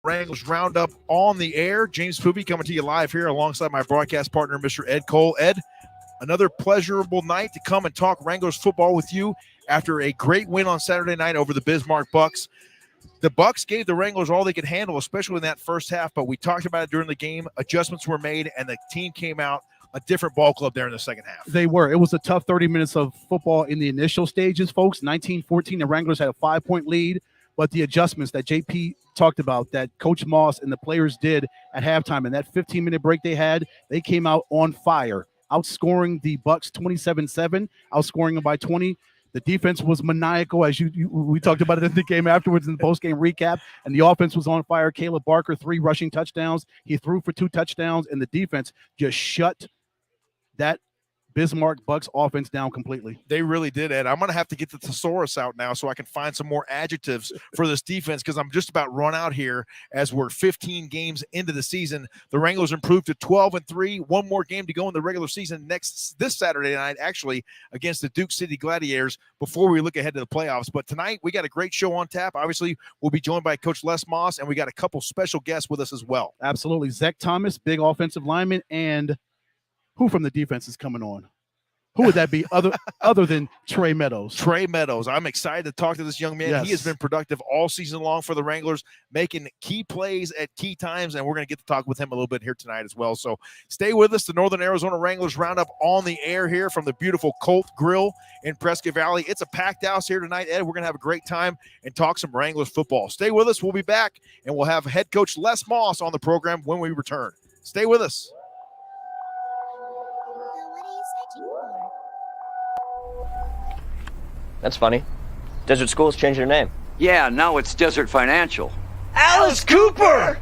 Wranglers Roundup on the air. James Poopy coming to you live here alongside my broadcast partner, Mr. Ed Cole. Ed, another pleasurable night to come and talk Wranglers football with you after a great win on Saturday night over the Bismarck Bucks. The Bucks gave the Wranglers all they could handle, especially in that first half, but we talked about it during the game. Adjustments were made, and the team came out a different ball club there in the second half. They were. It was a tough 30 minutes of football in the initial stages, folks. 19-14, the Wranglers had a 5-point lead, but the adjustments that JP talked about, that Coach Moss and the players did at halftime, and that 15-minute break they had, they came out on fire, outscoring the Bucks 27-7, outscoring them by 20. The defense was maniacal, as we talked about it in the game afterwards in the post-game recap, and the offense was on fire. Caleb Barker, 3 rushing touchdowns. He threw for 2 touchdowns, and the defense just shut that Bismarck Bucks offense down completely. They really did, Ed. I'm going to have to get the thesaurus out now so I can find some more adjectives for this defense because I'm just about run out here as we're 15 games into the season. The Wranglers improved to 12-3. One more game to go in the regular season this Saturday night, actually, against the Duke City Gladiators before we look ahead to the playoffs. But tonight, we got a great show on tap. Obviously, we'll be joined by Coach Les Moss, and we got a couple special guests with us as well. Absolutely. Zach Thomas, big offensive lineman, and who from the defense is coming on? Who would that be other than Trey Meadows? Trey Meadows. I'm excited to talk to this young man. Yes. He has been productive all season long for the Wranglers, making key plays at key times, and we're going to get to talk with him a little bit here tonight as well. So stay with us. The Northern Arizona Wranglers Roundup on the air here from the beautiful Colt Grill in Prescott Valley. It's a packed house here tonight, Ed. We're going to have a great time and talk some Wranglers football. Stay with us. We'll be back, and we'll have head coach Les Moss on the program when we return. Stay with us. That's funny. Desert School's changed their name. Yeah, now it's Desert Financial. Alice Cooper!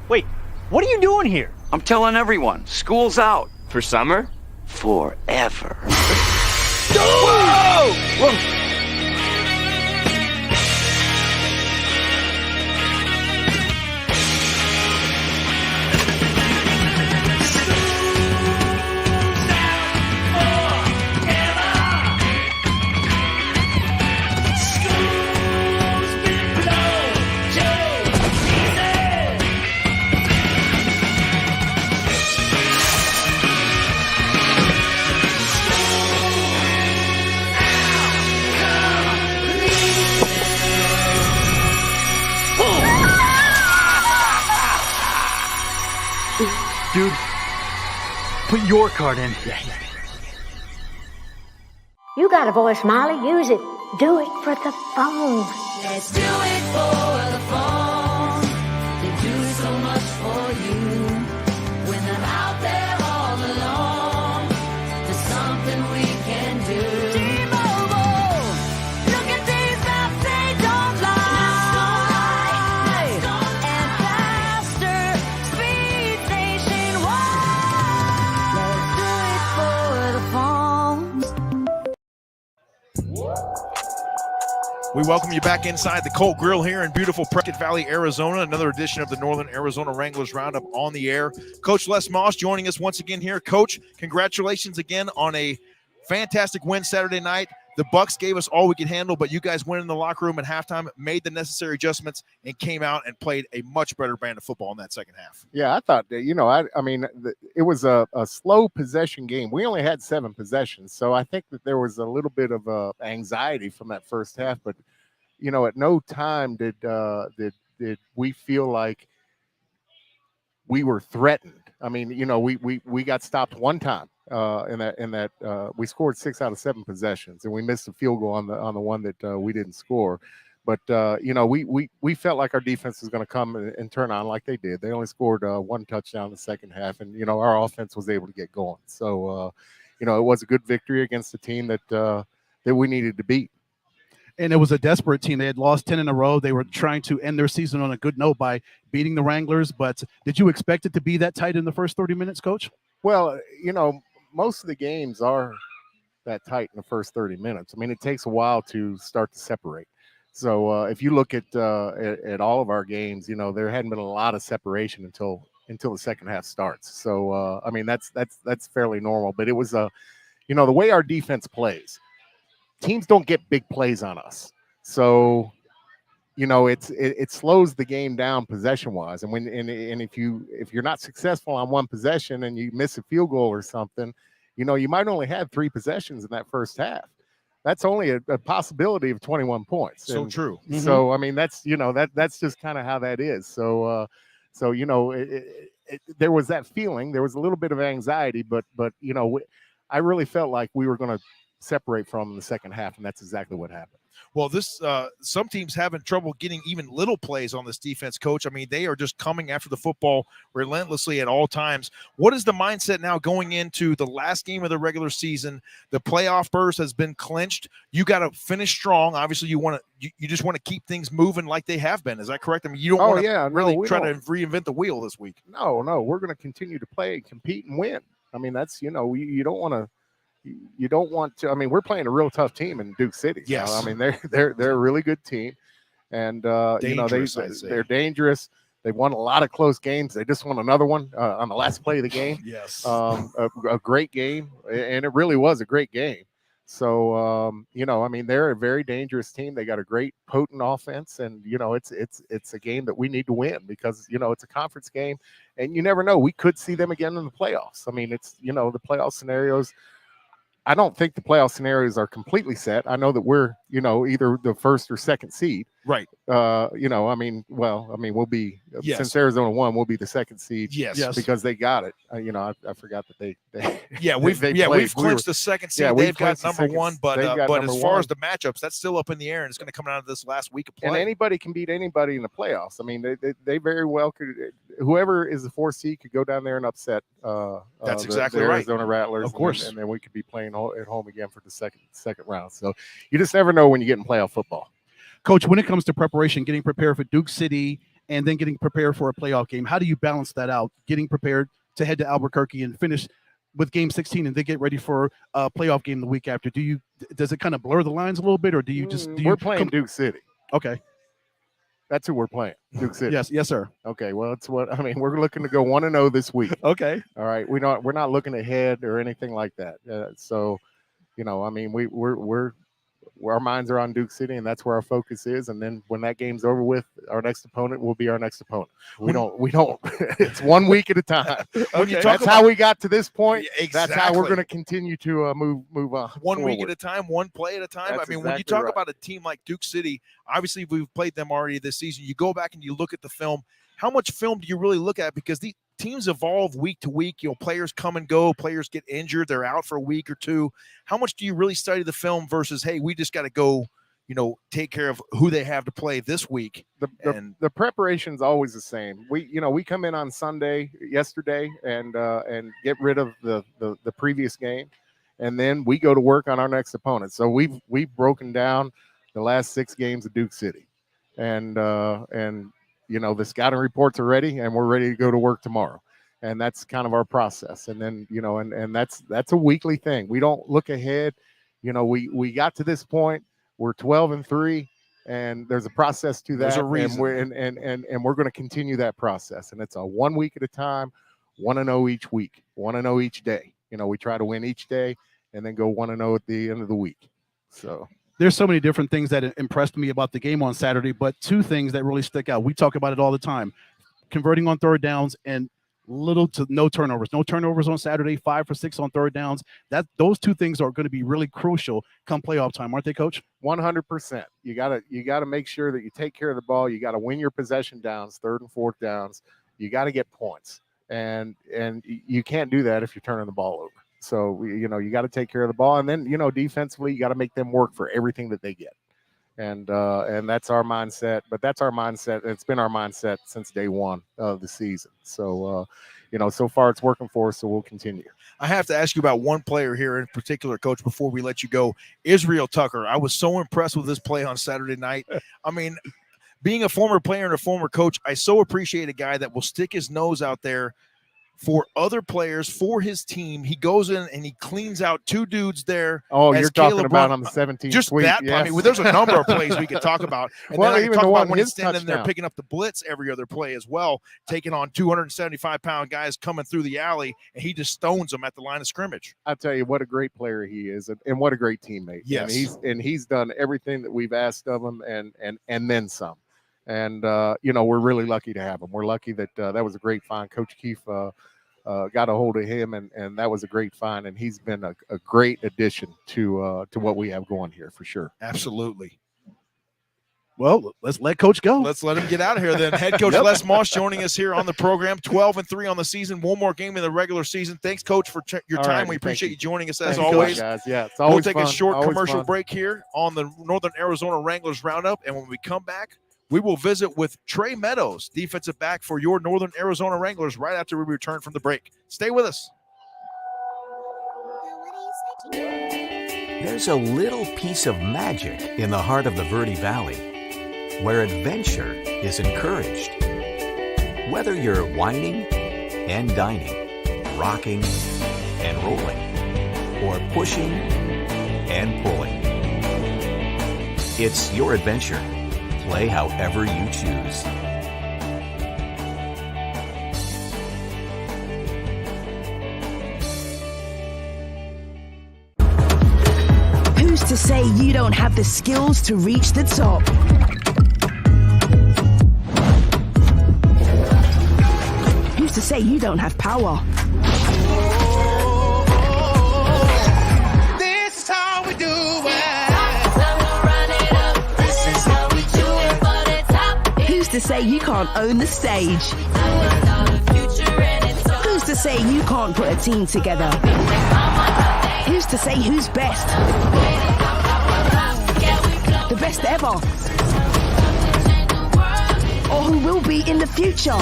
Wait, what are you doing here? I'm telling everyone, school's out. For summer? Forever. Whoa! Whoa! Dude, put your card in. You got a voice, Molly. Use it. Do it for the phone. Let's do it for the phone. They do so much for you. When they're out there all alone, there's something we can do. T-Mobile, look at these maps, they don't lie. And faster speeds nationwide. Let's do it for the phone. We welcome you back inside the Colt Grill here in beautiful Prescott Valley, Arizona. Another edition of the Northern Arizona Wranglers Roundup on the air. Coach Les Moss joining us once again here. Coach, congratulations again on a fantastic win Saturday night. The Bucks gave us all we could handle, but you guys went in the locker room at halftime, made the necessary adjustments, and came out and played a much better brand of football in that second half. Yeah, I thought that, I mean, it was a slow possession game. We only had 7 possessions, so I think that there was a little bit of anxiety from that first half. But at no time did we feel like we were threatened. I mean, we got stopped one time. In that we scored 6 out of 7 possessions, and we missed a field goal on the one that we didn't score. But we felt like our defense was going to come and turn on like they did. They only scored 1 touchdown in the second half, and our offense was able to get going. So it was a good victory against a team that we needed to beat. And it was a desperate team. They had lost 10 in a row. They were trying to end their season on a good note by beating the Wranglers. But did you expect it to be that tight in the first 30 minutes, Coach? Well, most of the games are that tight in the first 30 minutes. I mean, it takes a while to start to separate. So if you look at all of our games, there hadn't been a lot of separation until the second half starts. So I mean, that's fairly normal. But it was the way our defense plays. Teams don't get big plays on us. So it slows the game down possession wise. And if you're not successful on one possession and you miss a field goal or something, you might only have 3 possessions in that first half. That's only a possibility of 21 points. So true. So I mean, that's that's just kind of how that is. So there was that feeling. There was a little bit of anxiety, but I really felt like we were going to separate from the second half, and that's exactly what happened. Well, some teams having trouble getting even little plays on this defense, Coach. I mean, they are just coming after the football relentlessly at all times. What is the mindset now going into the last game of the regular season? The playoff berth has been clinched. You got to finish strong. Obviously, you just want to keep things moving like they have been. Is that correct? I mean, you don't want to really try to reinvent the wheel this week. No, we're going to continue to play, compete, and win. I mean, that's you don't want to. You don't want to. I mean, we're playing a real tough team in Duke City. Yes, I mean they're a really good team, and they're dangerous. They've won a lot of close games. They just won another one on the last play of the game. Yes, a great game, and it really was a great game. So I mean they're a very dangerous team. They got a great potent offense, and it's a game that we need to win because it's a conference game, and you never know. We could see them again in the playoffs. I mean it's the playoff scenarios. I don't think the playoff scenarios are completely set. I know that we're, either the first or second seed. Right. I mean, we'll be, since Arizona won, we'll be the second seed. Yes. Because they got it. I forgot that they we've clinched the second seed. Yeah, they've got number one, but as far as the the matchups, that's still up in the air, and it's going to come out of this last week of play. And anybody can beat anybody in the playoffs. I mean, they very well could. Whoever is the 4th seed could go down there and upset. That's exactly the right. Arizona Rattlers, of course, and then we could be playing at home again for the second round. So you just never know when you get in playoff football. Coach, when it comes to preparation, getting prepared for Duke City and then getting prepared for a playoff game, how do you balance that out? Getting prepared to head to Albuquerque and finish with game 16 and then get ready for a playoff game the week after. Does it kind of blur the lines a little bit, or do you just we're playing Duke City? Okay. That's who we're playing, Duke City. Yes, sir. Okay, well, it's we're looking to go 1-0 this week. Okay. All right, we're not looking ahead or anything like that. So, I mean, our minds are on Duke City, and that's where our focus is. And then when that game's over with, our next opponent will be our next opponent. We don't. It's 1 week at a time. That's how we got to this point. Exactly. That's how we're going to continue to move on. 1 week at a time, one play at a time. That's I mean, when you talk about a team like Duke City, obviously we've played them already this season. You go back and you look at the film. How much film do you really look at? Because the teams evolve week to week. Players come and go. Players get injured. They're out for a week or two. How much do you really study the film versus, hey, we just got to go, take care of who they have to play this week? The preparation's always the same. We come in on yesterday, and get rid of the previous game, and then we go to work on our next opponent. So we've broken down the last 6 games of Duke City, and the scouting reports are ready, and we're ready to go to work tomorrow. And that's kind of our process. And then, and that's a weekly thing. We don't look ahead. We got to this point. We're 12-3, and there's a process to that. There's a reason. And we're going to continue that process. And it's a 1 week at a time, 1-0 each week, 1-0 each day. We try to win each day and then go 1-0 at the end of the week. So there's so many different things that impressed me about the game on Saturday, but 2 things that really stick out. We talk about it all the time: converting on third downs and little to no turnovers. No turnovers on Saturday, 5 for 6 on third downs. Those 2 things are going to be really crucial come playoff time, aren't they, Coach? 100%. You gotta make sure that you take care of the ball. You got to win your possession downs, 3rd and 4th downs. You got to get points, and you can't do that if you're turning the ball over. So, you got to take care of the ball. And then, defensively, you got to make them work for everything that they get. And that's our mindset. But that's our mindset. It's been our mindset since day one of the season. So, so far it's working for us, so we'll continue. I have to ask you about one player here in particular, Coach, before we let you go. Israel Tucker. I was so impressed with this play on Saturday night. I mean, being a former player and a former coach, I so appreciate a guy that will stick his nose out there for other players, for his team. He goes in and he cleans out 2 dudes there. Oh, you're talking about on the 17th just tweet. That. Yes. I mean, there's a number of plays we could talk about. And well, then I even can talk the about one when he's touchdown. standing there picking up the blitz every other play as well, taking on 275-pound guys coming through the alley, and he just stones them at the line of scrimmage. I tell you, what a great player he is, and what a great teammate. Yes, and he's done everything that we've asked of him, and then some. And we're really lucky to have him. We're lucky that that was a great find. Coach Keefe got a hold of him, and that was a great find. And he's been a great addition to what we have going here for sure. Absolutely. Well, let's let Coach go. Let's let him get out of here then. Head coach Les Moss joining us here on the program. 12-3 on the season. One more game in the regular season. Thanks, Coach, for your time. Right, we appreciate you joining us as Thank always. you, guys. Yeah, it's always We'll take fun. a short Always commercial fun. break here on the Northern Arizona Wranglers Roundup. And when we come back, we will visit with Trey Meadows, defensive back for your Northern Arizona Wranglers, right after we return from the break. Stay with us. There's a little piece of magic in the heart of the Verde Valley, where adventure is encouraged. Whether you're whining and dining, rocking and rolling, or pushing and pulling, it's your adventure. Play however you choose. Who's to say you don't have the skills to reach the top? Who's to say you don't have power? This is how we do it. Time to run it up. This is how we do it for the top. Who's to say you can't own the stage? Who's to say you can't put a team together? Who's to say who's best? The best ever? Or who will be in the future?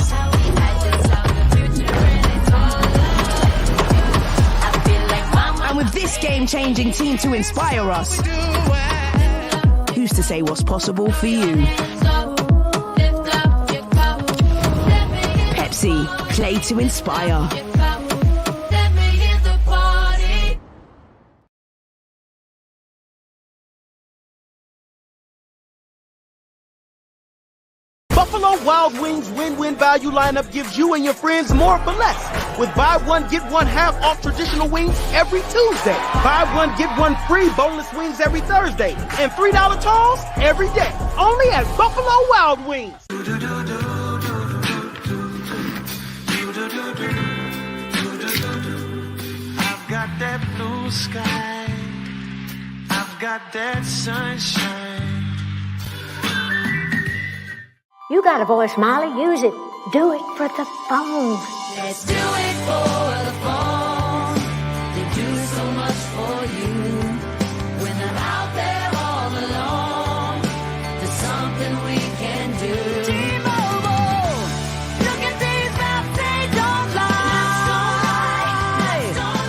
And with this game-changing team to inspire us, who's to say what's possible for you? Pepsi, play to inspire. Buffalo Wild Wings win-win value lineup gives you and your friends more for less. With buy one, get one half off traditional wings every Tuesday. Buy one, get one free boneless wings every Thursday. And $3 tolls every day. Only at Buffalo Wild Wings. I've got that blue sky. I've got that sunshine. You got a voice, Molly. Use it. Do it for the phone. Let's do it for the phone. They do so much for you. When I'm out there all alone, there's something we can do. T-Mobile, look at these maps, they don't lie.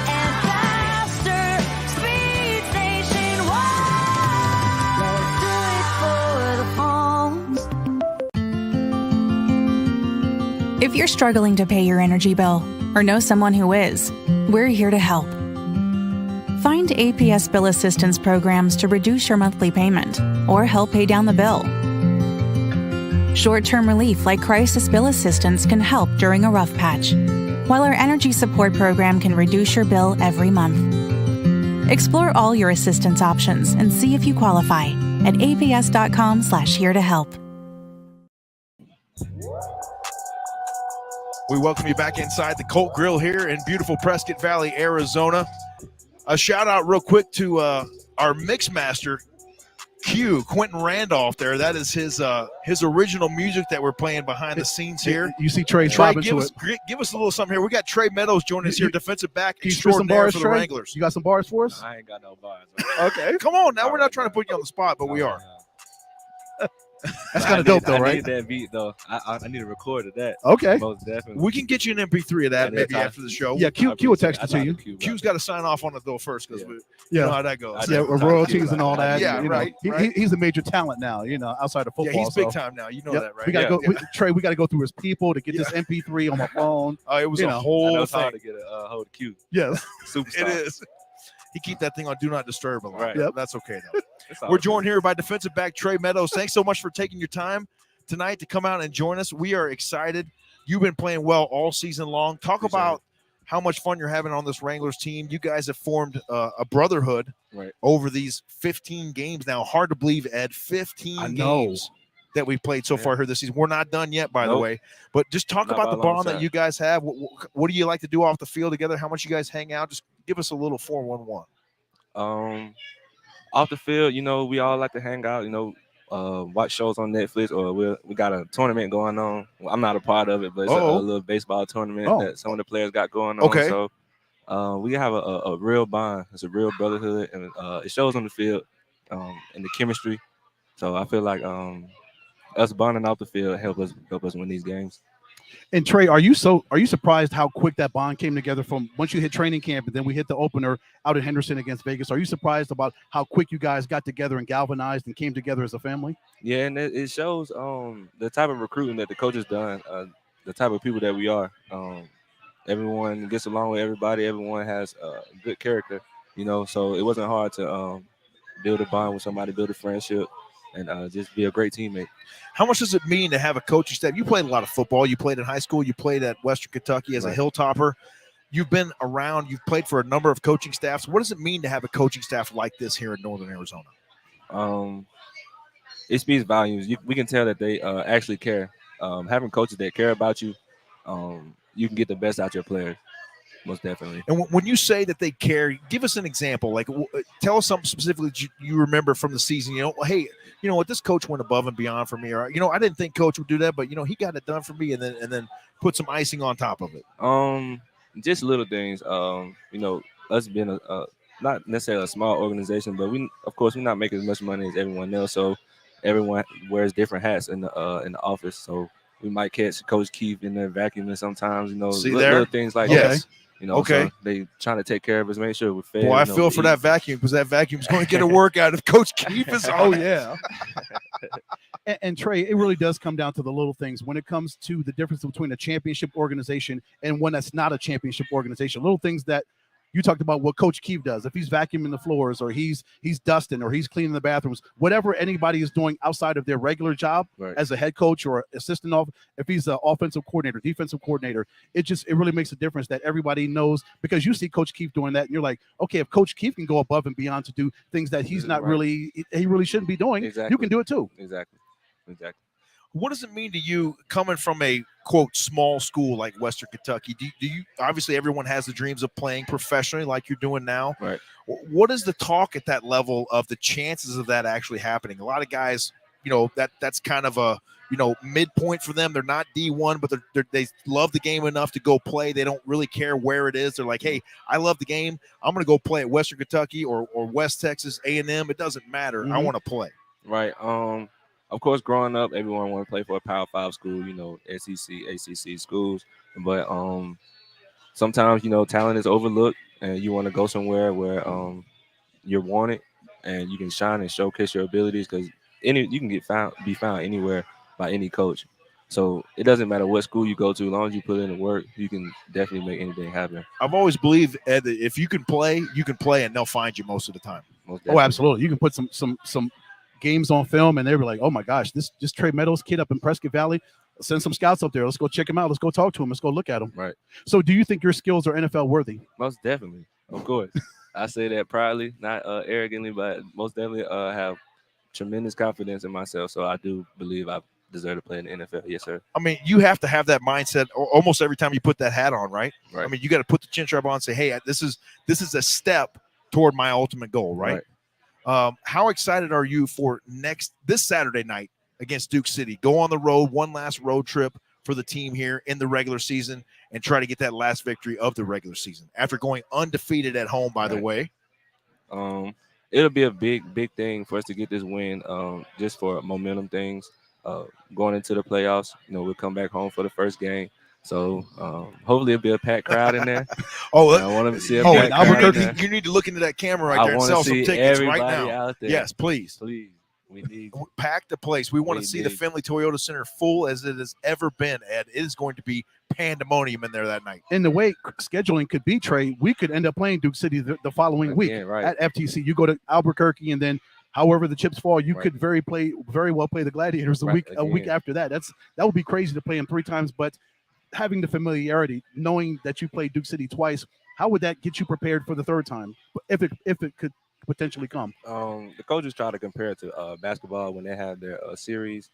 And faster speeds nationwide. Let's do it for the phones. If you're struggling to pay your energy bill or know someone who is, we're here to help. Find APS Bill Assistance programs to reduce your monthly payment or help pay down the bill. Short-term relief like Crisis Bill Assistance can help during a rough patch, while our energy support program can reduce your bill every month. Explore all your assistance options and see if you qualify at aps.com/here to help. We welcome you back inside the Colt Grill here in beautiful Prescott Valley, Arizona. A shout out real quick to our mix master, Q, Quentin Randolph there. That is his original music that we're playing behind the scenes here. You see Trey give us a little something here. We got Trey Meadows joining us here, defensive back extraordinaire for the Wranglers. You got some bars for us? I ain't got no bars. Okay, come on now. We're not trying to put you on the spot, but we are. That's kind of dope, though, I right? need that beat, though. I need a record of that. Okay. Most definitely. We can get you an MP3 of that maybe after the show. Yeah, Q will text it to you. Q's got to sign off on it, though, first, because you know how that goes. Yeah, with royalties and all that. Yeah, you know, right. He's a major talent now, outside of football. Yeah, he's big time now. You know that, right? We got to go, Trey, we got to go through his people to get this MP3 on my phone. Oh, it was a whole it's hard thing. to get a hold of Q. Yes. Superstar. It is. He keep that thing on Do Not Disturb a lot. Right. Yep. That's okay, though. We're joined here by defensive back Trey Meadows. Thanks so much for taking your time tonight to come out and join us. We are excited. You've been playing well all season long. Talk about how much fun you're having on this Wranglers team. You guys have formed a brotherhood over these 15 games now. Hard to believe, Ed, 15 games. that we've played so far here this season. We're not done yet, by the Nope. way. But just talk Not about by the a long bond that shot. you guys have. What do you like to do off the field together? How much you guys hang out? Just give us a little 411. Off the field, we all like to hang out, watch shows on Netflix, or we got a tournament going on. Well, I'm not a part of it, but it's a little baseball tournament that some of the players got going on. Okay. So we have a real bond. It's a real brotherhood, and it shows on the field, and the chemistry. So I feel like us bonding off the field help us win these games. And Trey, are you surprised how quick that bond came together from once you hit training camp and then we hit the opener out in Henderson against Vegas? Are you surprised about how quick you guys got together and galvanized and came together as a family? Yeah, and it shows the type of recruiting that the coach has done, the type of people that we are. Everyone gets along with everybody. Everyone has good character, so it wasn't hard to build a bond with somebody, build a friendship, and just be a great teammate. How much does it mean to have a coaching staff? You played a lot of football. You played in high school. You played at Western Kentucky as a Hilltopper. You've been around. You've played for a number of coaching staffs. What does it mean to have a coaching staff like this here in Northern Arizona? It speaks volumes. We can tell that they actually care. Having coaches that care about you, you can get the best out your players. Most definitely. And when you say that they care, give us an example. Like, tell us something specifically that you remember from the season. Hey, you know what? This coach went above and beyond for me. Or, I didn't think coach would do that, but he got it done for me, and then put some icing on top of it. Just little things. Us being a not necessarily a small organization, but we're not making as much money as everyone else. So everyone wears different hats in the office. So we might catch Coach Keith in there vacuuming sometimes. Little things like that. Okay. So they trying to take care of us, make sure we're fed. Boy, I feel for that vacuum, because that vacuum's going to get a workout if Coach Keith is on. Oh, yeah. and Trey, it really does come down to the little things when it comes to the difference between a championship organization and one that's not a championship organization. Little things that you talked about what Coach Keefe does. If he's vacuuming the floors or he's dusting or he's cleaning the bathrooms, whatever anybody is doing outside of their regular job as a head coach or assistant if he's an offensive coordinator, defensive coordinator, it really makes a difference that everybody knows, because you see Coach Keefe doing that and you're like, okay, if Coach Keefe can go above and beyond to do things that he really shouldn't be doing, you can do it too. Exactly. What does it mean to you coming from a, quote, small school like Western Kentucky? Do you obviously everyone has the dreams of playing professionally like you're doing now. Right. What is the talk at that level of the chances of that actually happening? A lot of guys, that's kind of a, midpoint for them. They're not D1, but they love the game enough to go play. They don't really care where it is. They're like, hey, I love the game. I'm going to go play at Western Kentucky or West Texas A&M. It doesn't matter. I want to play. Right. Of course, growing up, everyone want to play for a Power 5 school, SEC, ACC schools. But sometimes, talent is overlooked, and you want to go somewhere where you're wanted and you can shine and showcase your abilities, because you can be found anywhere by any coach. So it doesn't matter what school you go to, as long as you put in the work, you can definitely make anything happen. I've always believed, Ed, that if you can play, and they'll find you most of the time. Oh, absolutely. You can put some games on film and they were like, oh my gosh, this Trey Meadows kid up in Prescott Valley, send some scouts up there. Let's go check him out. Let's go talk to him. Let's go look at him. Right. So do you think your skills are NFL worthy? Most definitely. Of course. I say that proudly, not arrogantly, but most definitely have tremendous confidence in myself. So I do believe I deserve to play in the NFL. Yes, sir. I mean, you have to have that mindset almost every time you put that hat on, right? Right. I mean, you got to put the chin strap on and say, hey, this is a step toward my ultimate goal, right? How excited are you for this Saturday night against Duke City? Go on the road, one last road trip for the team here in the regular season, and try to get that last victory of the regular season after going undefeated at home, by the way. It'll be a big thing for us to get this win, just for momentum things. Going into the playoffs, we'll come back home for the first game. So hopefully it'll be a packed crowd in there. I want to see a packed crowd in there. You need to look into that camera right there and sell some tickets right now. Out there. Yes, please. We need pack the place. We want to see the Finley Toyota Center full as it has ever been, Ed. It is going to be pandemonium in there that night. And the way scheduling could be, Trey, we could end up playing Duke City the following week at FTC. You go to Albuquerque, and then however the chips fall, you could very well play the Gladiators a week after that. That would be crazy to play them 3 times, but having the familiarity, knowing that you played Duke City twice, how would that get you prepared for the 3rd time, if it could potentially come? The coaches try to compare it to basketball when they have their series.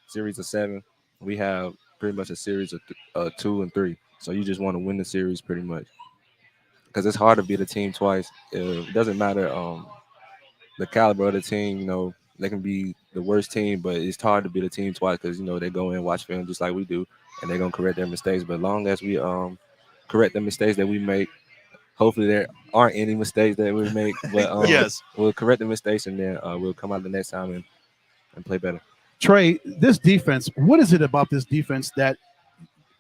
series of 7. We have pretty much a series of 2 and 3. So you just want to win the series pretty much. Because it's hard to beat a team twice. It doesn't matter the caliber of the team. They can be the worst team, but it's hard to beat a team twice because, they go in and watch film just like we do, and they're going to correct their mistakes. But as long as we correct the mistakes that we make, hopefully there aren't any mistakes that we make, but yes, we'll correct the mistakes, and then we'll come out the next time and play better. Trey, this defense, what is it about this defense that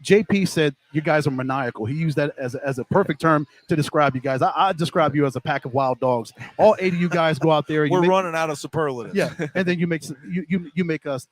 JP said you guys are maniacal? He used that as a perfect term to describe you guys. I describe you as a pack of wild dogs. All 8 of you guys go out there. We're running out of superlatives. Yeah, and then you make us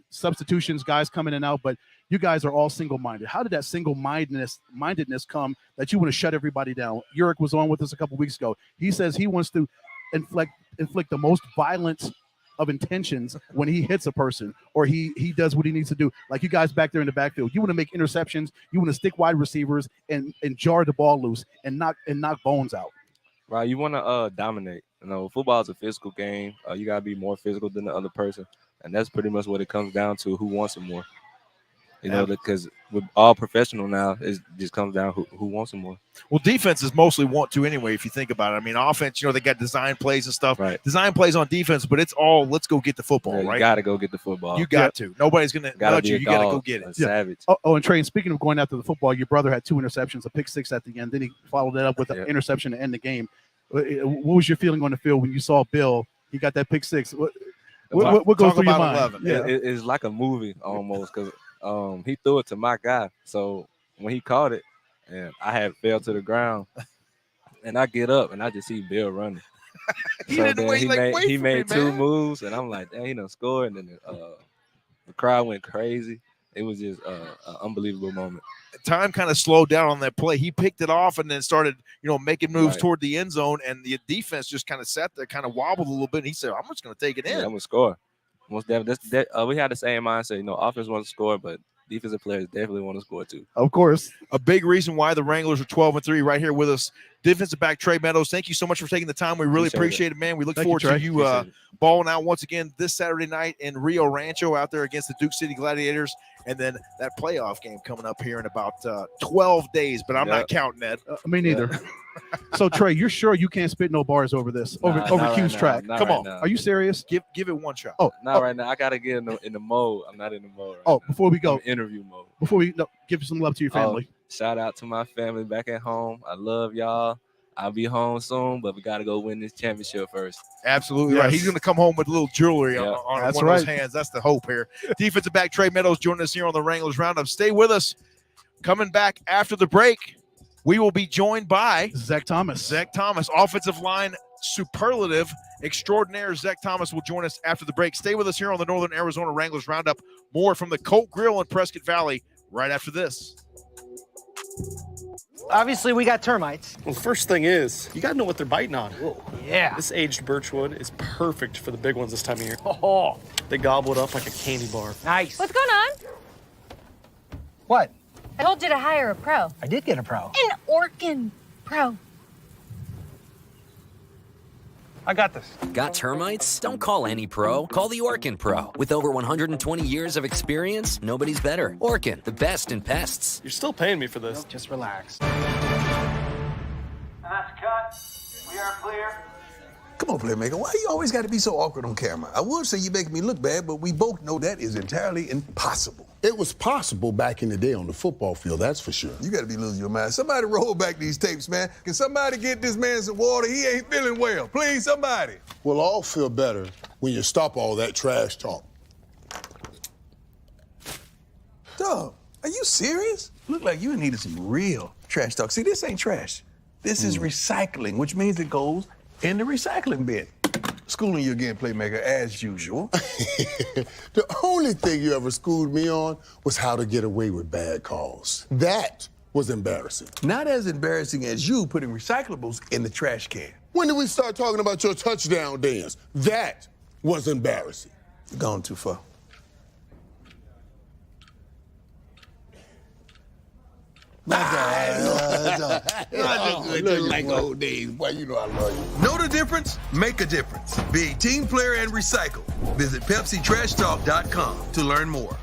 substitutions, guys come in and out, but you guys are all single-minded. How did that single-mindedness come that you want to shut everybody down? Uric was on with us a couple weeks ago. He says he wants to inflict the most violence of intentions when he hits a person or he does what he needs to do. Like you guys back there in the backfield, you want to make interceptions, you want to stick wide receivers and jar the ball loose and knock bones out. Right, you want to dominate. Football is a physical game. You got to be more physical than the other person, and that's pretty much what it comes down to. Who wants it more? Because we're all professional now. It just comes down who wants it more. Well, defenses mostly want to anyway, if you think about it. I mean, offense, they got design plays and stuff. Right. Design plays on defense, but it's all let's go get the football, right? You got to go get the football. You got to. Nobody's going to nudge you. You got to go get it. Savage. Oh, and Trey, speaking of going after the football, your brother had 2 interceptions, a pick 6 at the end. Then he followed that up with an interception to end the game. What was your feeling on the field when you saw Bill? He got that pick 6. What goes through your mind? 11. Yeah. It's like a movie almost because he threw it to my guy. So when he caught it, and I had fell to the ground, and I get up and I just see Bill running. He made 2 moves, and I'm like, dang, he done scored. And then the crowd went crazy. It was just an unbelievable moment. Time kind of slowed down on that play. He picked it off and then started, making moves toward the end zone, and the defense just kind of sat there, kind of wobbled a little bit. And he said, "I'm just going to take it in. I'm going to score." Most definitely. We had the same mindset. Offense wants to score, but defensive players definitely want to score too. Of course. A big reason why the Wranglers are 12-3 right here with us. Defensive back Trey Meadows. Thank you so much for taking the time. We really appreciate it, man. We look forward to you balling out once again this Saturday night in Rio Rancho out there against the Duke City Gladiators. And then that playoff game coming up here in about 12 days, but I'm not counting that. Me neither. So, Trey, you're sure you can't spit no bars over this, over Q's track? Come on. Are you serious? Give it one shot. Not right now. I got to get in the mode. I'm not in the mode right now. Before we go. I'm in interview mode. Before we give some love to your family. Shout out to my family back at home. I love y'all. I'll be home soon, but we got to go win this championship first. Absolutely right. He's going to come home with a little jewelry on one of those hands. That's the hope here. Defensive back Trey Meadows joining us here on the Wranglers Roundup. Stay with us. Coming back after the break, we will be joined by Zach Thomas. Offensive line superlative extraordinaire Zach Thomas will join us after the break. Stay with us here on the Northern Arizona Wranglers Roundup. More from the Colt Grill in Prescott Valley right after this. Obviously, we got termites. Well, the first thing is, you got to know what they're biting on. Whoa, yeah. This aged birchwood is perfect for the big ones this time of year. Oh. They gobble it up like a candy bar. Nice. What's going on? What? I told you to hire a pro. I did get a pro. An Orkin pro. I got this. Got termites? Don't call any pro. Call the Orkin Pro. With over 120 years of experience, nobody's better. Orkin, the best in pests. You're still paying me for this. Nope, just relax. That's cut. We are clear. Come on, Playmaker. Why you always got to be so awkward on camera? I would say you make me look bad, but we both know that is entirely impossible. It was possible back in the day on the football field, that's for sure. You got to be losing your mind. Somebody roll back these tapes, man. Can somebody get this man some water? He ain't feeling well. Please, somebody. We'll all feel better when you stop all that trash talk. Dog, are you serious? Look like you needed some real trash talk. See, this ain't trash. This is recycling, which means it goes in the recycling bin. Schooling you again, Playmaker, as usual. The only thing you ever schooled me on was how to get away with bad calls. That was embarrassing. Not as embarrassing as you putting recyclables in the trash can. When did we start talking about your touchdown dance? That was embarrassing. You've gone too far. Look like old days. Boy, you know I love you. Know the difference? Make a difference. Be a team player and recycle. Visit PepsiTrashTalk.com to learn more.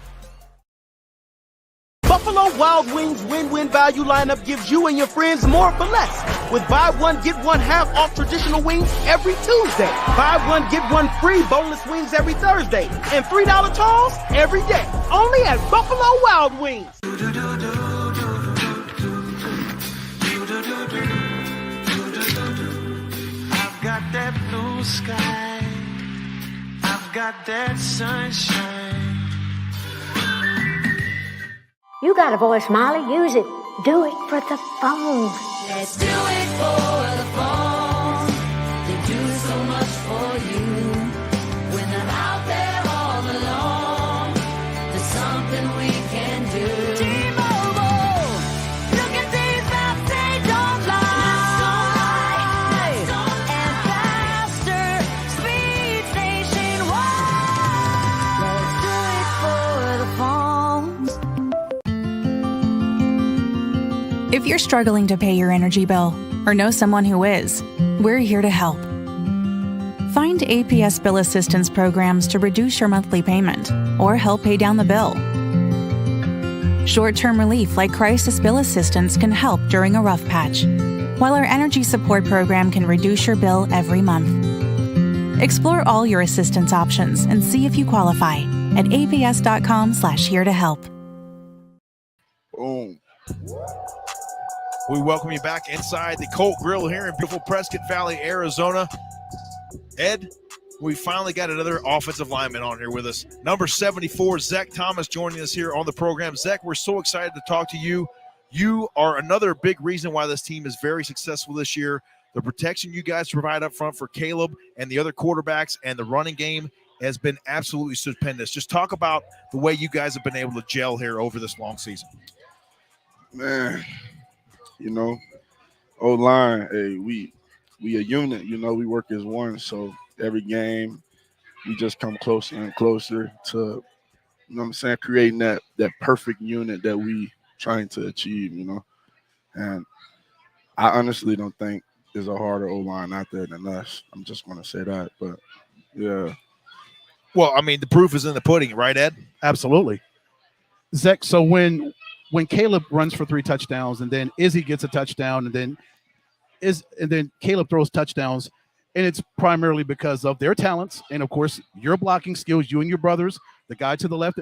Buffalo Wild Wings win-win value lineup gives you and your friends more for less. With buy one, get one half off traditional wings every Tuesday. Buy one, get one free boneless wings every Thursday. And $3 tall every day. Only at Buffalo Wild Wings. I've got that blue sky. I've got that sunshine. You got a voice, Molly. Use it. Do it for the phone. Let's do it for the phone. They do so much for you. When I'm out there all alone, there's something we can do. T-Mobile, look at these maps, they don't lie. And faster speeds nationwide. Let's do it for the phones. If you're struggling to pay your energy bill or know someone who is, we're here to help. Find APS Bill Assistance programs to reduce your monthly payment or help pay down the bill. Short-term relief like Crisis Bill Assistance can help during a rough patch, while our energy support program can reduce your bill every month. Explore all your assistance options and see if you qualify at aps.com/here to help. Boom. We welcome you back inside the Colt Grill here in beautiful Prescott Valley, Arizona. Ed, we finally got another offensive lineman on here with us. Number 74, Zach Thomas, joining us here on the program. Zach, we're so excited to talk to you. You are another big reason why this team is very successful this year. The protection you guys provide up front for Caleb and the other quarterbacks and the running game has been absolutely stupendous. Just talk about the way you guys have been able to gel here over this long season. Man, you know, O-line, hey, we a unit, you know, we work as one. So every game, we just come closer and closer to, you know what I'm saying, creating that perfect unit that we trying to achieve, you know. And I honestly don't think there's a harder O-line out there than us. I'm just going to say that, but yeah. Well, I mean, the proof is in the pudding, right, Ed? Absolutely. Zach, so when Caleb runs for 3 touchdowns and then Izzy gets a touchdown and then Caleb throws touchdowns, and it's primarily because of their talents and, of course, your blocking skills, you and your brothers, the guy to the left,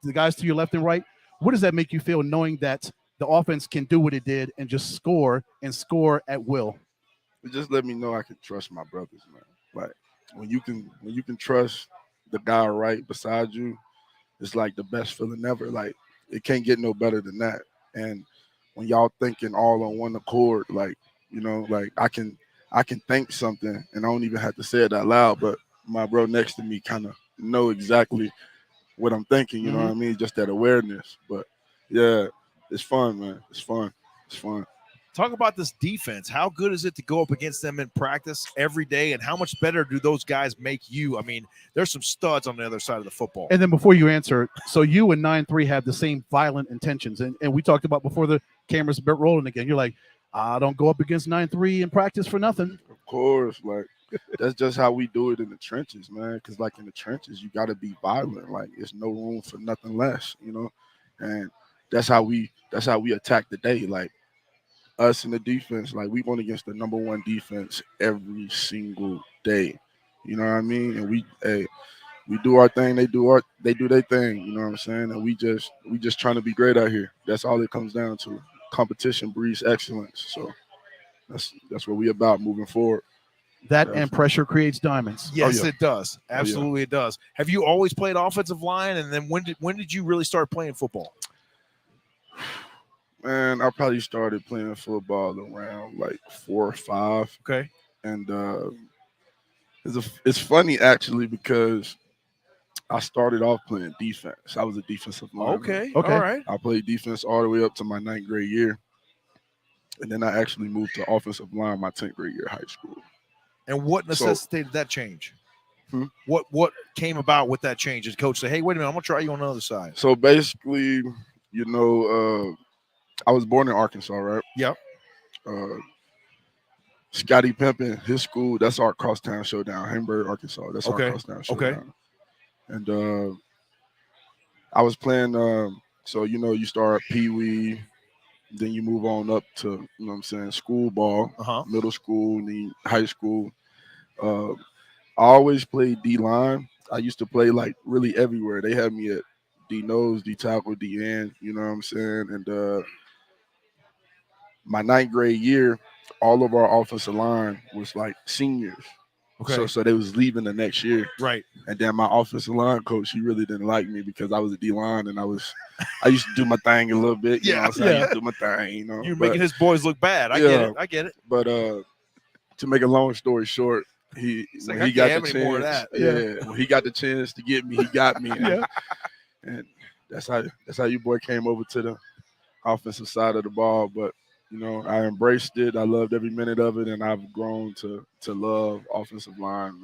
the guys to your left and right. What does that make you feel knowing that the offense can do what it did and just score at will? It just let me know I can trust my brothers, man. Like when you can trust the guy right beside you, it's like the best feeling ever. Like it can't get no better than that. And when y'all thinking all on one accord, like, you know, like I can think something and I don't even have to say it out loud, but my bro next to me kind of know exactly what I'm thinking, you know what I mean? Just that awareness. But yeah, it's fun, man. It's fun. Talk about this defense. How good is it to go up against them in practice every day, and how much better do those guys make you? I mean, there's some studs on the other side of the football. And then before you answer, so you and 9-3 have the same violent intentions. And we talked about before the cameras rolling again. You're like, I don't go up against 9-3 in practice for nothing. Of course, like that's just how we do it in the trenches, man. Because like in the trenches, you got to be violent. Like there's no room for nothing less, you know. And that's how we attack the day. Like us in the defense, like we went against the number 1 defense every single day. You know what I mean? And we do our thing, they do their thing, you know what I'm saying? And we just trying to be great out here. That's all it comes down to. Competition breeds excellence. So that's what we about moving forward. That and pressure creates diamonds. Yes, it does. Absolutely, it does. Have you always played offensive line? And then when did you really start playing football? Man, I probably started playing football around like 4 or 5. Okay. And it's funny actually because I started off playing defense. I was a defensive lineman. Okay. All right. I played defense all the way up to my 9th grade year. And then I actually moved to offensive line my 10th grade year of high school. And what necessitated that change? What came about with that change? Did coach say, hey, wait a minute, I'm going to try you on the other side? So basically, you know, I was born in Arkansas, right? Yep. Scotty Pimpin, his school, that's our crosstown showdown. Hamburg, Arkansas. That's our crosstown showdown. And I was playing, so, you start Pee Wee, then you move on up to, school ball, middle school, and then high school. I always played D-line. I used to play, like, really everywhere. They had me at D-nose, D-tackle, D-end, you know what I'm saying? And my 9th grade year, all of our offensive line was, like, seniors. Okay. So they was leaving the next year. Right. And then my offensive line coach, he really didn't like me because I was a D-line and I used to do my thing a little bit. You know what I'm saying? I used to do my thing, You're making his boys look bad. I get it. But to make a long story short, he got the chance. When he got the chance to get me, he got me. And that's how your boy came over to the offensive side of the ball. But I embraced it. I loved every minute of it, and I've grown to love offensive line.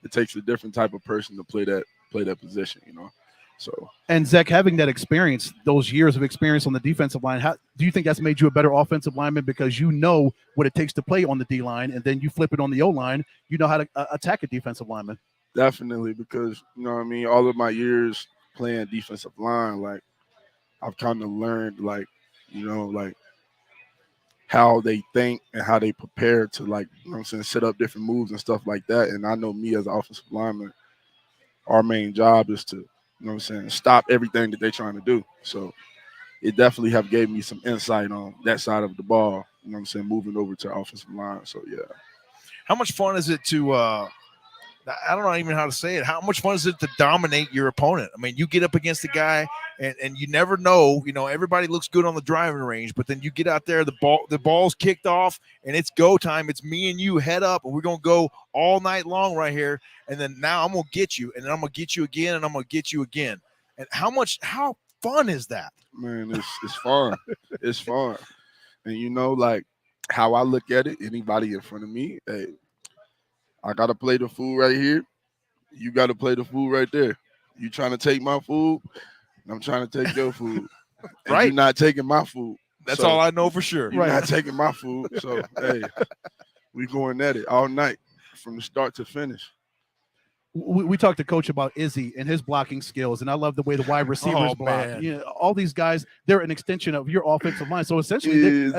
It takes a different type of person to play that position, So. And Zach, having that experience, those years of experience on the defensive line, how do you think that's made you a better offensive lineman because you know what it takes to play on the D line, and then you flip it on the O line, you know how to attack a defensive lineman? Definitely, because all of my years playing defensive line, like I've kind of learned, like how they think and how they prepare to, like, set up different moves and stuff like that. And I know me as an offensive lineman, our main job is to, stop everything that they're trying to do. So it definitely have gave me some insight on that side of the ball, moving over to offensive line. So, yeah. How much fun is it to I don't know even how to say it. How much fun is it to dominate your opponent? I mean, you get up against a guy and you never know, everybody looks good on the driving range, but then you get out there, the ball's kicked off and it's go time. It's me and you head up and we're going to go all night long right here. And then now I'm going to get you and then I'm going to get you again and I'm going to get you again. And how fun is that? Man, it's fun. It's fun. And like how I look at it, anybody in front of me, hey, I got to play the fool right here. You got to play the fool right there. You trying to take my food, and I'm trying to take your food. Right. You're not taking my food. That's all I know for sure. You're not taking my food. So, hey, we going at it all night from the start to finish. We talked to Coach about Izzy and his blocking skills, and I love the way the wide receivers block. Man. All these guys, they're an extension of your offensive line. So essentially,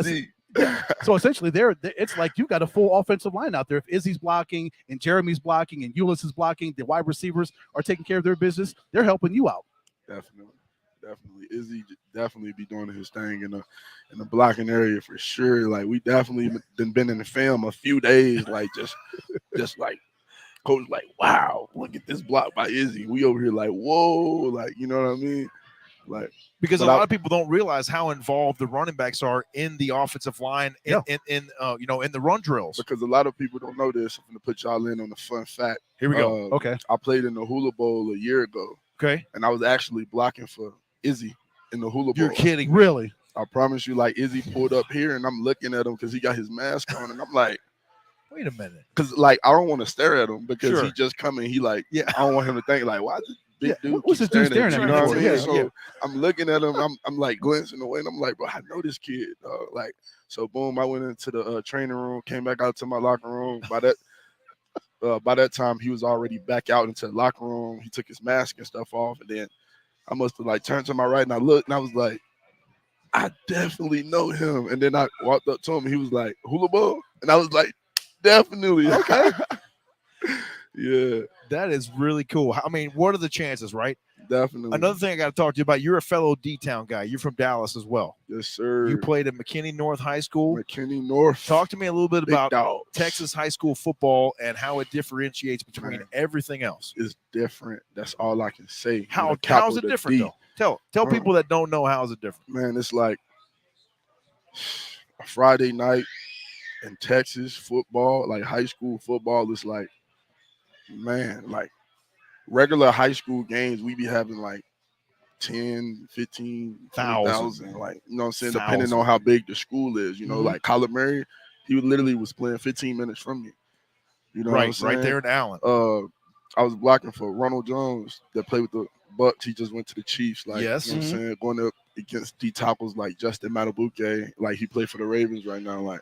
it's like you got a full offensive line out there. If Izzy's blocking and Jeremy's blocking and Euless is blocking, the wide receivers are taking care of their business. They're helping you out. Definitely. Izzy definitely be doing his thing in the blocking area for sure. Like we definitely been in the film a few days, like just like coach, like, wow, look at this block by Izzy. We over here like, whoa, like, you know what I mean? Like, because a lot of people don't realize how involved the running backs are in the offensive line in the run drills. Because a lot of people don't know this. I'm going to put y'all in on a fun fact. Here we go. Okay. I played in the Hula Bowl a year ago. Okay. And I was actually blocking for Izzy in the Hula Bowl. You're kidding. Really? I promise you, like, Izzy pulled up here and I'm looking at him because he got his mask on and I'm like, wait a minute. Because, like, I don't want to stare at him because Sure. he just coming. He like, I don't want him to think, like, why is this big dude what's keep this dude staring you? at You me know for? what I mean? Yeah, So yeah. I'm looking at him. I'm like glancing away and I'm like, bro, I know this kid. Like, so boom, I went into the training room, came back out to my locker room. By that time, he was already back out into the locker room. He took his mask and stuff off. And then I must have like turned to my right and I looked and I was like, I definitely know him. And then I walked up to him and he was like, Hula Bowl? And I was like, definitely. Okay. Yeah. That is really cool. I mean, what are the chances, right? Definitely. Another thing I got to talk to you about, you're a fellow D-Town guy. You're from Dallas as well. Yes, sir. You played at McKinney North High School. McKinney North. Talk to me a little bit Big about dogs. Texas high school football and how it differentiates between everything else. It's different. That's all I can say. How's it Capital different, D. though? Tell people that don't know how is it different. Man, it's like a Friday night in Texas football, like high school football is like, man, like regular high school games, we be having like 10, 15, 20,000, like, you know what I'm saying? Depending on how big the school is, you know, like Kyler Murray, he literally was playing 15 minutes from me. You know what I'm saying? Right there in Allen. I was blocking for Ronald Jones that played with Bucks. He just went to the Chiefs. Like, yes, you know what I'm saying, going up against D tackles like Justin Matabuke, like he played for the Ravens right now. Like,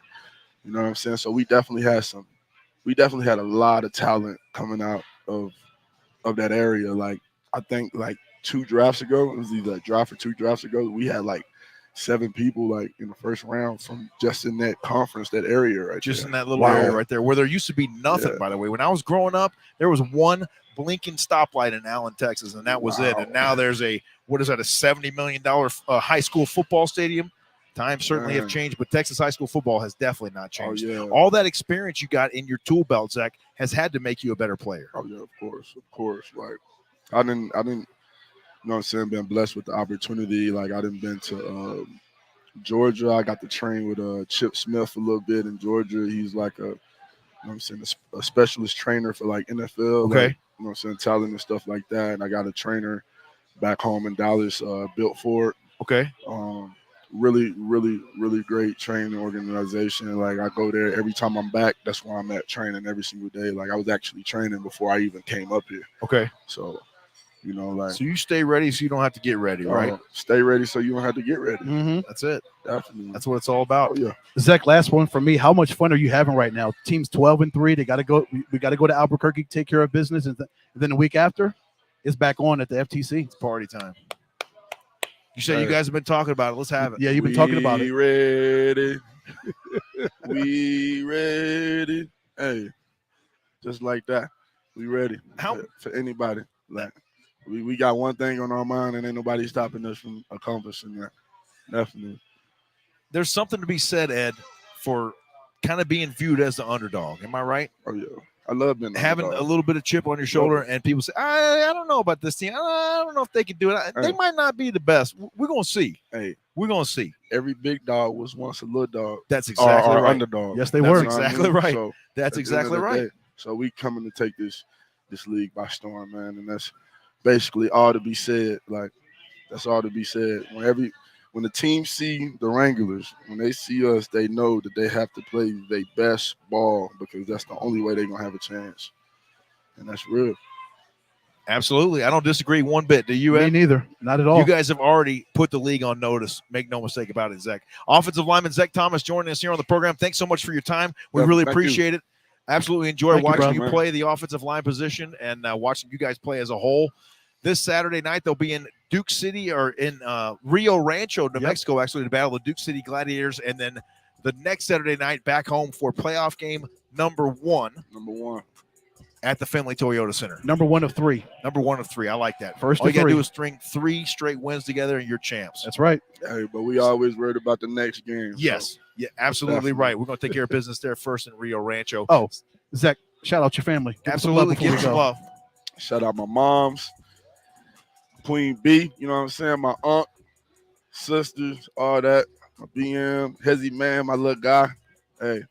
you know what I'm saying. So we definitely had a lot of talent coming out of that area. Like, I think like 2 drafts ago, it was either a draft or 2 drafts ago, we had like 7 people like in the first round from just in that conference, that area right just there. in that little area right there, where there used to be nothing. By the way, when I was growing up, there was one blinking stoplight in Allen, Texas, and that was it. And now there's a $70 million high school football stadium. Times certainly have changed, but Texas high school football has definitely not changed. All that experience you got in your tool belt, Zach, has had to make you a better player. Oh yeah, of course. Like I didn't, you know what I'm saying, been blessed with the opportunity. Like I didn't been to Georgia. I got to train with Chip Smith a little bit in Georgia. He's like you know what I'm saying, a specialist trainer for like NFL. Okay. Like, you know what I'm saying, talent and stuff like that. And I got a trainer back home in Dallas, Built Ford. Okay. Really, really, really great training organization. Like I go there every time I'm back. That's where I'm at training every single day. Like I was actually training before I even came up here. Okay. So, you know, like. So you stay ready so you don't have to get ready, right? Stay ready so you don't have to get ready. That's it. Definitely. That's what it's all about. Oh, yeah. Zach, last one for me. How much fun are you having right now? Team's 12-3. They got to go. We got to go to Albuquerque, take care of business, and then the week after, it's back on at the FTC. It's party time. You said you guys have been talking about it. Let's have it. Yeah, you've been talking about it. Ready. We ready. Hey, just like that. We ready. For anybody. Like we got one thing on our mind, and ain't nobody stopping us from accomplishing that. Definitely. There's something to be said, Ed, for kind of being viewed as the underdog. Am I right? Oh yeah. I love being having underdog. a little bit of chip on your shoulder, and people say, I don't know about this team. I don't know if they can do it. They might not be the best. We're going to see. Hey, we're going to see. Every big dog was once a little dog. That's exactly right. Underdog. Yes, they were. That's exactly right. So that's exactly right. So we coming to take this league by storm, man, and that's basically all to be said. Like that's all to be said. When the team see the Wranglers, when they see us, they know that they have to play their best ball because that's the only way they're going to have a chance. And that's real. Absolutely. I don't disagree one bit. Do you, Ed? Me neither. Not at all. You guys have already put the league on notice. Make no mistake about it, Zach. Offensive lineman Zach Thomas joining us here on the program. Thanks so much for your time. We really appreciate it. Absolutely enjoy watching you play the offensive line position and watching you guys play as a whole. This Saturday night, they'll be in Duke City or in Rio Rancho, New Mexico, actually, to battle the Duke City Gladiators. And then the next Saturday night, back home for playoff game number one. At the Findlay Toyota Center. Number one of three. I like that. First All you got to three. do is string 3 straight wins together, and you're champs. That's right. Hey, but we always worried about the next game. Yes. So. Yeah, absolutely right. We're going to take care of business there first in Rio Rancho. Oh, Zach, shout out your family. Absolutely. Give us some love. Shout out my moms, Queen B, you know what I'm saying? My aunt, sisters, all that. My BM, Hezzy man, my little guy. Hey,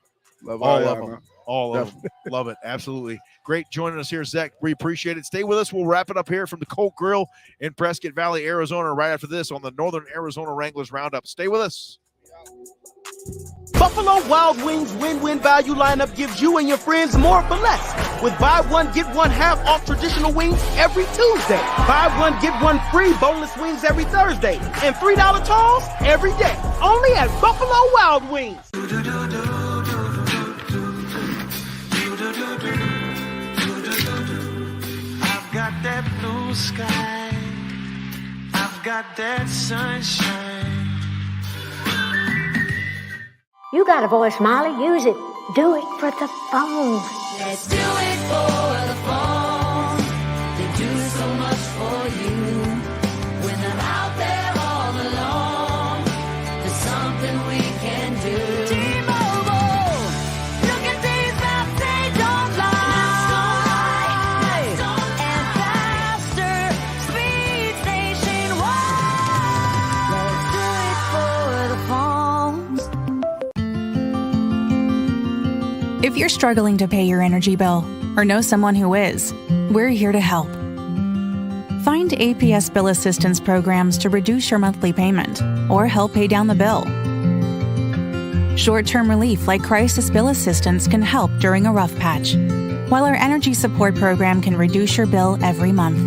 love all of them. All of them. Love it. Absolutely. Great joining us here, Zach. We appreciate it. Stay with us. We'll wrap it up here from the Colt Grill in Prescott Valley, Arizona, right after this on the Northern Arizona Wranglers Roundup. Stay with us. Buffalo Wild Wings win-win value lineup gives you and your friends more for less. With buy one, get one half off traditional wings every Tuesday. Buy one, get one free boneless wings every Thursday. And $3 tolls every day. Only at Buffalo Wild Wings. I've got that blue sky. I've got that sunshine. You got a voice, Molly. Use it. Do it for the phone. Let's do it for the phone. They do so much for you. When I'm out there all alone, there's something we can do. T-Mobile, look at these maps, they don't lie. And faster, speeds nationwide. Let's do it for the phone. If you're struggling to pay your energy bill or know someone who is, we're here to help. Find APS Bill Assistance programs to reduce your monthly payment or help pay down the bill. Short-term relief like Crisis Bill Assistance can help during a rough patch, while our energy support program can reduce your bill every month.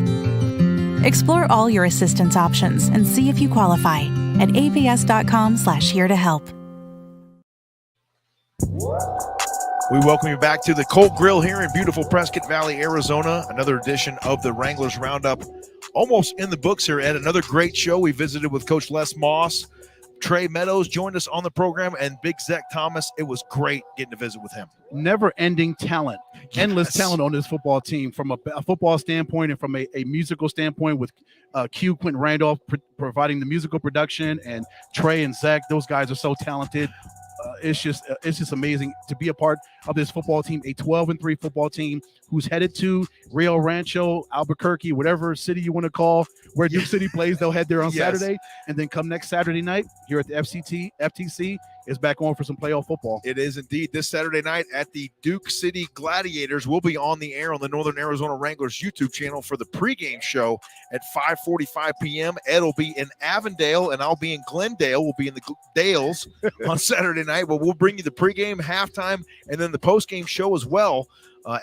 Explore all your assistance options and see if you qualify at abs.com/here to help. We welcome you back to the Colt Grill here in beautiful Prescott Valley, Arizona. Another edition of the Wranglers Roundup. Almost in the books here, Ed. Another great show. We visited with Coach Les Moss. Trey Meadows joined us on the program, and Big Zach Thomas. It was great getting to visit with him. Never-ending talent, endless talent on this football team from a football standpoint and from a musical standpoint with Quentin Randolph providing the musical production, and Trey and Zach. Those guys are so talented. It's just amazing to be a part of this football team, a 12-3 football team who's headed to Rio Rancho, Albuquerque, whatever city you want to call, where Duke City plays. They'll head there on Saturday, and then come next Saturday night here at the FTC is back on for some playoff football. It is indeed. This Saturday night at the Duke City Gladiators. We'll be on the air on the Northern Arizona Wranglers YouTube channel for the pregame show at 5:45 p.m. Ed will be in Avondale, and I'll be in Glendale. We'll be in the Dales on Saturday night, but we'll bring you the pregame, halftime, and then the postgame show as well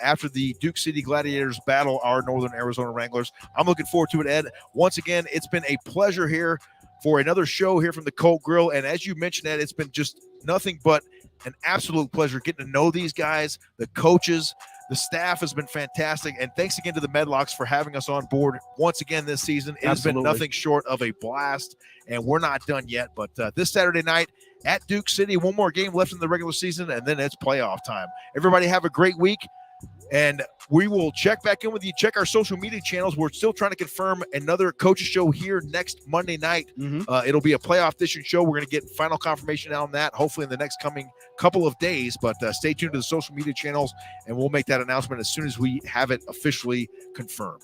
after the Duke City Gladiators battle our Northern Arizona Wranglers. I'm looking forward to it, Ed. Once again, it's been a pleasure here for another show here from the Colt Grill. And as you mentioned, Ed, it's been just nothing but an absolute pleasure getting to know these guys, the coaches. The staff has been fantastic. And thanks again to the Medlocks for having us on board once again this season. It has been nothing short of a blast, and we're not done yet. But this Saturday night at Duke City, one more game left in the regular season, and then it's playoff time. Everybody have a great week. And we will check back in with you. Check our social media channels. We're still trying to confirm another coaches show here next Monday night. It'll be a playoff edition show. We're going to get final confirmation on that, hopefully in the next coming couple of days. But stay tuned to the social media channels, and we'll make that announcement as soon as we have it officially confirmed.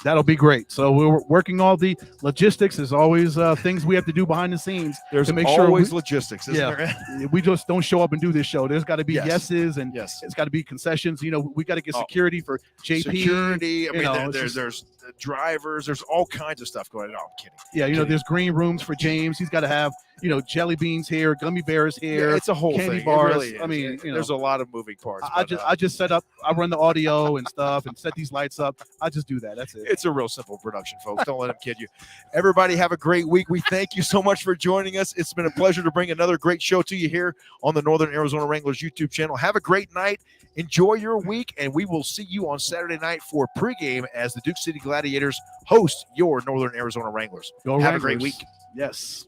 That'll be great. So we're working all the logistics. There's always things we have to do behind the scenes. There's to make always sure logistics, isn't there? We just don't show up and do this show. There's got to be yeses, and yes, it's got to be concessions. You know, we got to get security for JP. Security. I mean, know, there's drivers. There's all kinds of stuff going on. No, I'm kidding. Yeah, you know, there's green rooms for James. He's got to have, you know, jelly beans here, gummy bears here. Yeah, it's a whole candy thing. bars. It really is. I mean, you know, there's a lot of moving parts. I just set up. I run the audio and stuff, and set these lights up. I just do that. That's it. It's a real simple production, folks. Don't let them kid you. Everybody have a great week. We thank you so much for joining us. It's been a pleasure to bring another great show to you here on the Northern Arizona Wranglers YouTube channel. Have a great night. Enjoy your week, and we will see you on Saturday night for pregame as the Duke City Gladiators host your Northern Arizona Wranglers. Go Have Wranglers. a great week. Yes.